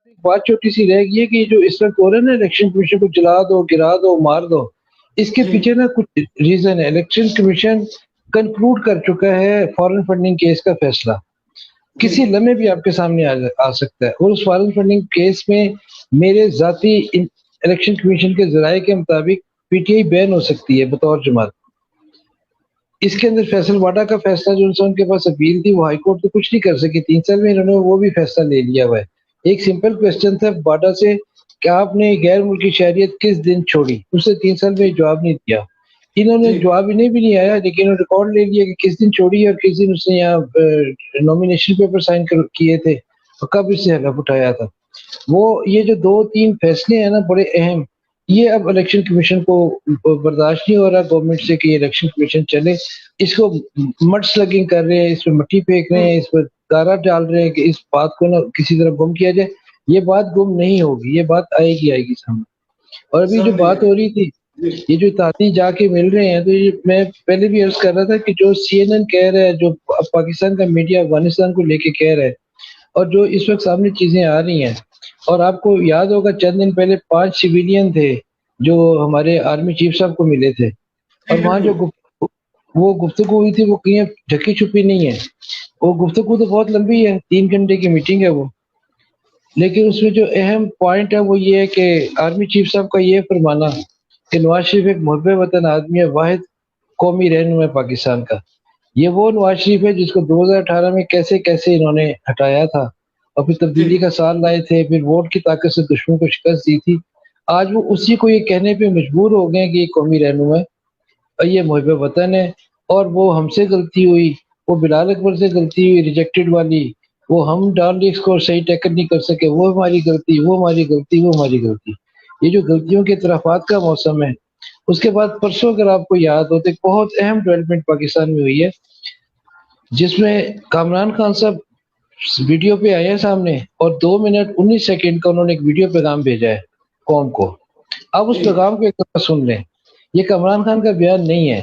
ایک بات چھوٹی سی رہ گئی ہے کہ جو اس وقت ہو رہا ہے نا الیکشن کمیشن کو جلا دو، گرا دو، مار دو، اس کے جی پیچھے نا کچھ ریزن ہے۔ الیکشن کمیشن کنکلوڈ کر چکا ہے فارن فنڈنگ کیس کا فیصلہ، جی کسی لمحے بھی آپ کے سامنے آ سکتا ہے، اور اس فارن فنڈنگ کیس میں میرے ذاتی الیکشن کمیشن کے ذرائع کے مطابق پی ٹی آئی بین ہو سکتی ہے بطور جماعت۔ اس کے اندر فیصل واڈا کا فیصلہ جو ان کے پاس اپیل تھی، وہ ہائی کورٹ تو کچھ نہیں کر سکی، 3 سال میں انہوں نے وہ بھی فیصلہ لے لیا ہوا ہے۔ ایک سمپل کوشچن تھا واڈا سے کہ آپ نے غیر ملکی شہریت کس دن چھوڑی، اسے 3 سال میں جواب نہیں دیا۔ انہوں نے جی جواب انہیں بھی نہیں آیا، لیکن ریکارڈ لے لیا کہ کس دن چھوڑی اور کس دن اس نے یہاں نامینیشن پیپر سائن کیے تھے اور کب اس سے حلف اٹھایا تھا۔ وہ یہ جو 2-3 فیصلے ہیں نا بڑے اہم، یہ اب الیکشن کمیشن کو برداشت نہیں ہو رہا گورنمنٹ سے کہ یہ الیکشن کمیشن چلے۔ اس کو مڈ سلگنگ کر رہے ہیں، اس پہ مٹی پھینک رہے ہیں، اس پہ گارا ڈال رہے ہیں کہ اس بات کو نہ کسی طرح گم کیا جائے۔ یہ بات گم نہیں ہوگی، یہ بات آئے گی سامنے۔ اور ابھی جو سامنے بات ہو رہی تھی، جی یہ جو تاتی جا کے مل رہے ہیں، تو یہ میں پہلے بھی عرض کر رہا تھا کہ جو سی این این کہہ رہا ہے، جو پاکستان کا میڈیا افغانستان کو لے کے کہہ رہا ہے، اور جو اس وقت سامنے چیزیں آ رہی ہیں، اور آپ کو یاد ہوگا چند دن پہلے 5 سویلین تھے جو ہمارے آرمی چیف صاحب کو ملے تھے، جی اور وہاں جو بالکل وہ گفتگو ہوئی تھی وہ کہیں ڈھکی چھپی نہیں ہے۔ وہ گفتگو تو بہت لمبی ہے، 3 گھنٹے کی میٹنگ ہے وہ، لیکن اس میں جو اہم پوائنٹ ہے وہ یہ ہے کہ آرمی چیف صاحب کا یہ فرمانا کہ نواز شریف ایک محب وطن آدمی ہے، واحد قومی رہنما ہے پاکستان کا۔ یہ وہ نواز شریف ہے جس کو 2018 میں کیسے کیسے انہوں نے ہٹایا تھا، اور پھر جی تبدیلی کا سال لائے تھے، پھر ووٹ کی طاقت سے دشمن کو شکست دی تھی۔ آج وہ اسی کو یہ کہنے پہ مجبور ہو گئے کہ یہ قومی رہنما ہے اور یہ محب وطن ہے، اور وہ ہم سے غلطی ہوئی، وہ بلال اکبر سے غلطی ہوئی ریجیکٹڈ والی، وہ ہم ڈان لیکس کو صحیح ٹیکل نہیں کر سکے، وہ ہماری غلطی، وہ ہماری غلطی، وہ ہماری غلطی۔ یہ جو غلطیوں کے اعترافات کا موسم ہے۔ اس کے بعد پرسوں اگر آپ کو یاد ہو تو ایک بہت اہم ڈیولپمنٹ پاکستان میں ہوئی ہے، جس میں کامران خان صاحب ویڈیو پہ آئے ہیں سامنے، اور 2 منٹ 19 سیکنڈ کا انہوں نے ایک ویڈیو پیغام بھیجا ہے قوم کو۔ اب اس جی پیغام کو ایک دفعہ سن لیں، یہ کامران خان کا بیان نہیں ہے۔